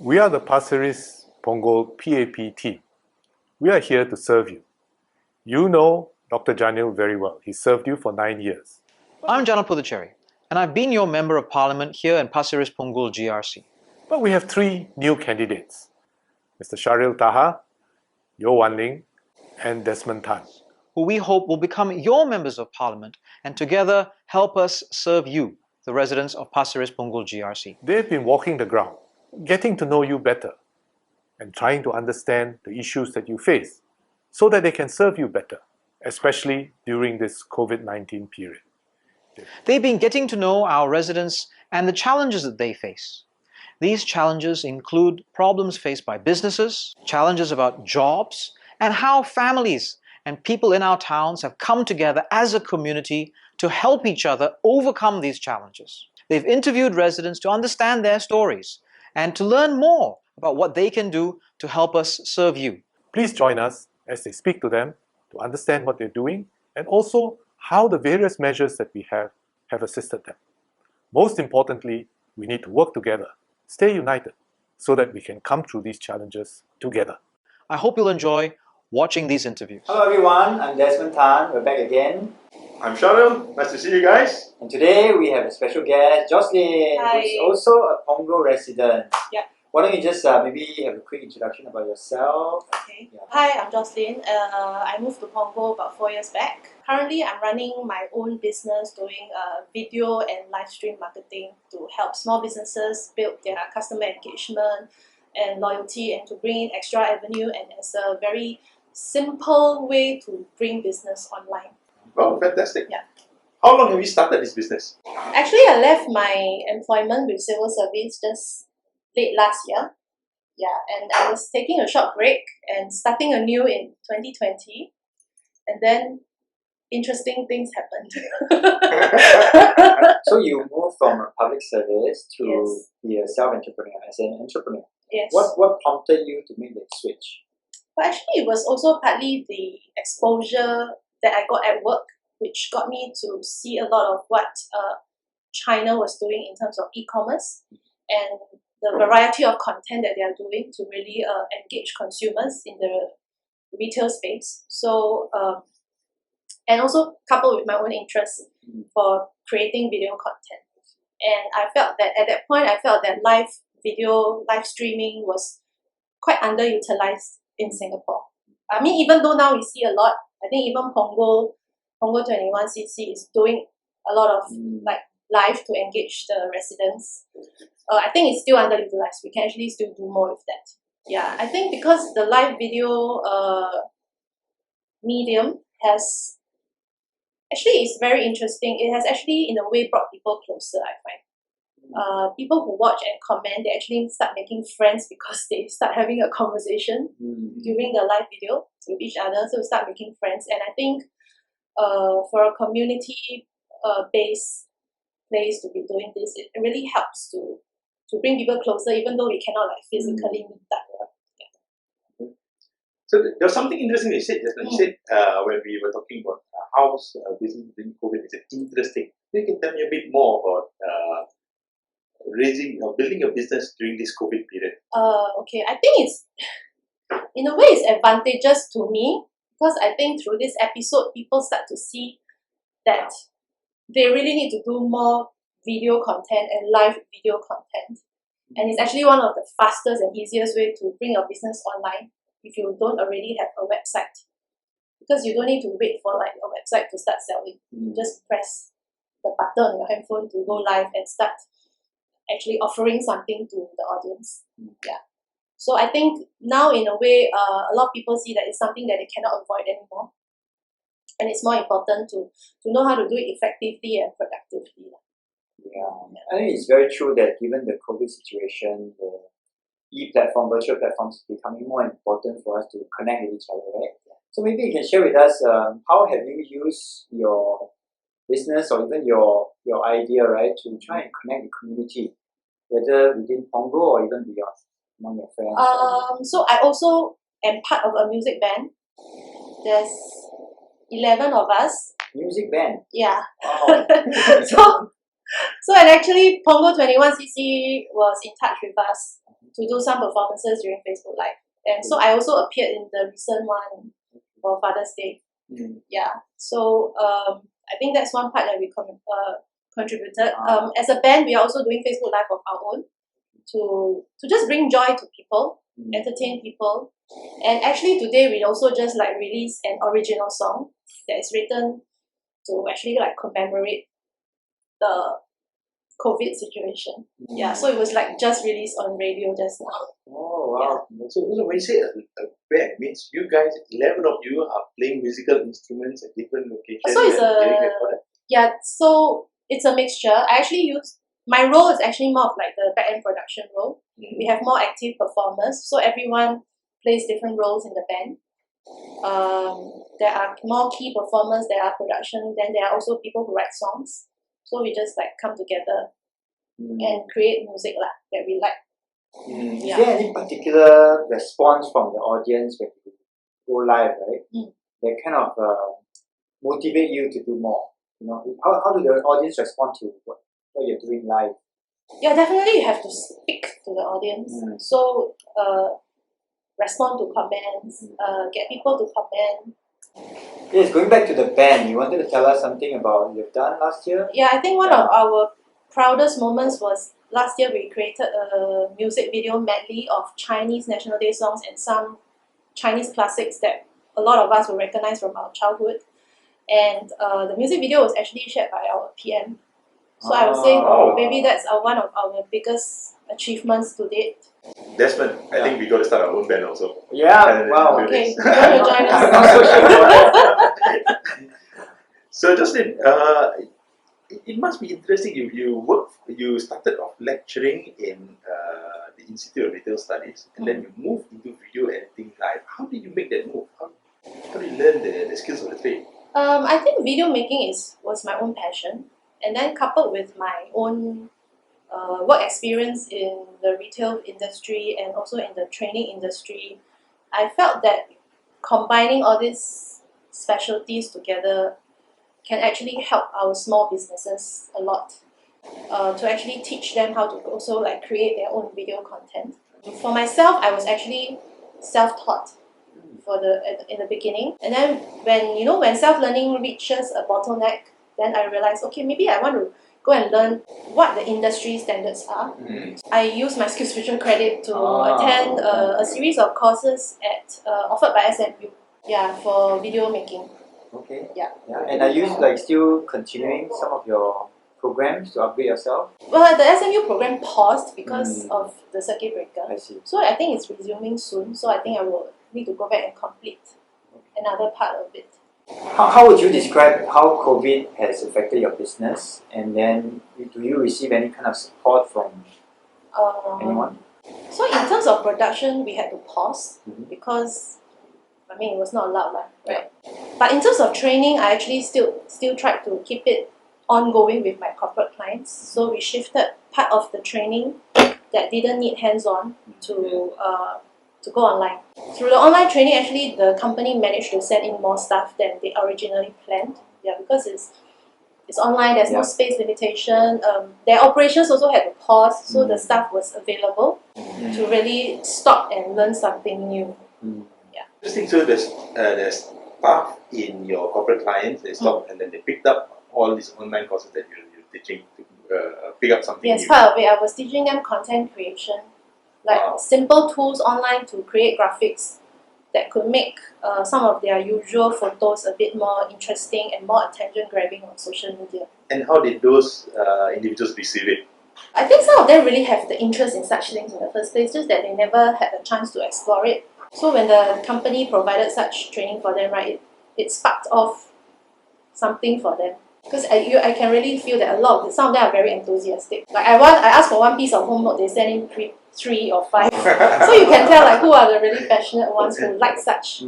We are the Pasir Ris Punggol PAP team. We are here to serve you. You know Dr. Janil very well. He served you for 9 years. I'm Janil Puducherry, and I've been your Member of Parliament here in Pasir Ris Punggol GRC. But we have 3 new candidates, Mr. Sharil Taha, Yo Wan Ling, and Desmond Tan, who we hope will become your Members of Parliament and together help us serve you, the residents of Pasir Ris Punggol GRC. They've been walking the ground, getting to know you better, and trying to understand the issues that you face so that they can serve you better, especially during this COVID-19 period. They've been getting to know our residents and the challenges that they face. These challenges include problems faced by businesses, challenges about jobs, and how families and people in our towns have come together as a community to help each other overcome these challenges. They've interviewed residents to understand their stories and to learn more about what they can do to help us serve you. Please join us as they speak to them to understand what they're doing and also how the various measures that we have assisted them. Most importantly, we need to work together, stay united, so that we can come through these challenges together. I hope you'll enjoy watching these interviews. Hello everyone, I'm Desmond Tan. We're back again. I'm Cheryl. Nice to see you guys. And today we have a special guest, Jocelyn, Hi. who's also a Punggol resident. Yeah. Why don't you just maybe have a quick introduction about yourself? Okay. Yeah. Hi, I'm Jocelyn. I moved to Punggol about 4 years back. Currently, I'm running my own business doing video and live stream marketing to help small businesses build their customer engagement and loyalty and to bring in extra revenue, and it's a very simple way to bring business online. Oh, fantastic. Yeah. How long have you started this business? Actually, I left my employment with civil service just late last year. Yeah, and I was taking a short break and starting anew in 2020. And then interesting things happened. So you moved from a public service to Yes. be a self-entrepreneur, as an entrepreneur. Yes. What prompted you to make that switch? But actually, it was also partly the exposure that I got at work, which got me to see a lot of what China was doing in terms of e-commerce and the variety of content that they are doing to really engage consumers in the retail space. So, and also coupled with my own interest for creating video content. And I felt that at that point, live video, live streaming was quite underutilized in Singapore. I mean, even though now we see a lot, I think even Punggol 21cc is doing a lot of like live to engage the residents. I think it's still underutilized. We can actually still do more with that. Yeah, I think because the live video medium has actually is very interesting. It has actually in a way brought people closer, I find. People who watch and comment, they actually start making friends because they start having a conversation during the live video with each other. So we start making friends, and I think for a community based place to be doing this, it really helps to bring people closer, even though we cannot like physically meet up. So there was something interesting you said just now. You said when we were talking about how business during COVID is interesting. You can tell me a bit more about building a business during this COVID period. Okay, I think it's in a way it's advantageous to me because I think through this episode people start to see that they really need to do more video content and live video content. And it's actually one of the fastest and easiest way to bring your business online if you don't already have a website. Because you don't need to wait for like a website to start selling. You just press the button on your handphone to go live and start actually offering something to the audience. Yeah. So I think now in a way, a lot of people see that it's something that they cannot avoid anymore. And it's more important to know how to do it effectively and productively. Yeah, I think it's very true that given the COVID situation, the e-platform, virtual platforms is becoming more important for us to connect with each other, right? So maybe you can share with us how have you used your business or even your idea, right, to try and connect the community, whether within Punggol or even beyond, among your friends? So I also am part of a music band. There's 11 of us. Music band? Yeah. Wow. So and actually Punggol 21cc was in touch with us to do some performances during Facebook Live. And so I also appeared in the recent one for Father's Day. Yeah. So I think that's one part that we contributed. As a band, we are also doing Facebook Live of our own to just bring joy to people, entertain people. And actually today we also just like released an original song that is written to actually like commemorate the COVID situation. Yeah, so it was like just released on radio just now. Oh wow! So when you say a band, means you guys, 11 of you are playing musical instruments at different locations. So it's and getting recorded? yeah, so it's a mixture. I actually use my role is actually more of like the back end production role. We have more active performers, so everyone plays different roles in the band. There are more key performers, there are production, then there are also people who write songs. So we just like come together and create music that we like. Is there any particular response from the audience when you go live, right? That kind of motivate you to do more? You know, how do the audience respond to what you're doing live? Yeah, definitely you have to speak to the audience. So respond to comments, get people to comment. Yes, going back to the band, you wanted to tell us something about what you've done last year? Yeah, I think one of our proudest moments was last year we created a music video medley of Chinese National Day songs and some Chinese classics that a lot of us will recognize from our childhood. And the music video was actually shared by our PM. So I would say maybe that's one of our biggest achievements to date. Desmond, I think we got to start our own band also. Yeah, wow. Okay, you want to join I'm us? not so sure about that. So Jocelyn, it must be interesting. You started off lecturing in the Institute of Retail Studies, and then you moved into video editing live. How did you make that move? How did you learn the skills of the trade? I think video making was my own passion, and then coupled with my own work experience in the retail industry and also in the training industry, I felt that combining all these specialties together can actually help our small businesses a lot. To actually teach them how to also like create their own video content. For myself, I was actually self-taught in the beginning, and then when self-learning reaches a bottleneck, then I realized, okay, maybe I want to go and learn what the industry standards are. I used my SkillsFuture credit to attend a series of courses offered by SMU, for video making. Okay. Yeah. And are you like still continuing some of your programs to upgrade yourself? Well, the SMU program paused because of the circuit breaker. I see. So I think it's resuming soon. So I think I will need to go back and complete another part of it. How would you describe how COVID has affected your business? And then do you receive any kind of support from anyone? So in terms of production, we had to pause because it was not allowed, right? But in terms of training, I actually still tried to keep it ongoing with my corporate clients. So we shifted part of the training that didn't need hands-on to go online. Through the online training, actually, the company managed to send in more staff than they originally planned. Yeah, because it's online. There's no space limitation. Their operations also had to pause, so the staff was available to really stop and learn something new. Interesting. So there's staff in your corporate clients. They stopped and then they picked up all these online courses that you're teaching to pick up something Yes, new. part of it. I was teaching them content creation, like simple tools online to create graphics that could make some of their usual photos a bit more interesting and more attention-grabbing on social media. And how did those individuals receive it? I think some of them really have the interest in such things in the first place, just that they never had the chance to explore it. So when the company provided such training for them, right, it sparked off something for them. Because I can really feel that some of them are very enthusiastic. Like I asked for one piece of homework, they send in three or five. So you can tell like who are the really passionate ones who like such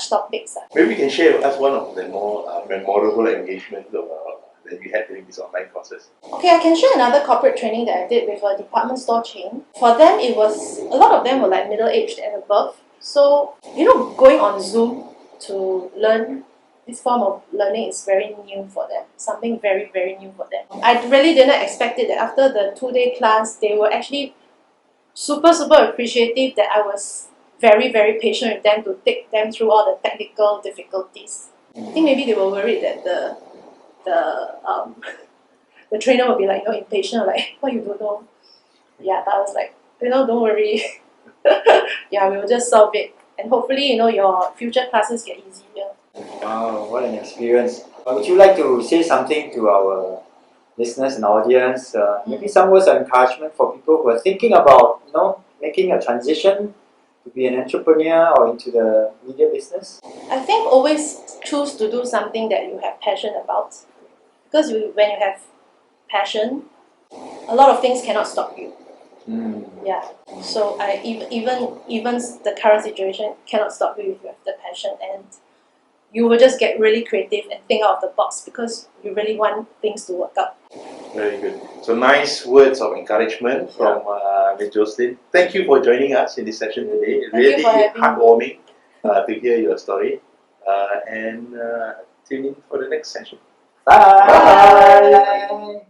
topics. Maybe you can share with us one of the more memorable engagements that you had during these online courses. Okay, I can share another corporate training that I did with a department store chain. For them, a lot of them were like middle-aged and above. So, going on Zoom to learn this form of learning is very new for them. Something very, very new for them. I really didn't expect it that after the 2-day class, they were actually super appreciative that I was very patient with them to take them through all the technical difficulties. I think maybe they were worried that the trainer would be like, impatient, like, what, you don't know? Yeah, but I was like, don't worry. Yeah, we will just solve it. And hopefully, your future classes get easier. Wow, what an experience. Would you like to say something to our listeners and audience? Maybe some words of encouragement for people who are thinking about, making a transition to be an entrepreneur or into the media business? I think always choose to do something that you have passion about. Because when you have passion, a lot of things cannot stop you. Yeah. So even the current situation cannot stop you if you have the passion, and you will just get really creative and think out of the box because you really want things to work out. Very good. So nice words of encouragement from Ms. Jocelyn. Thank you for joining us in this session today. Thank you Really for having me. heartwarming to hear your story. And tune in for the next session. Bye. Bye.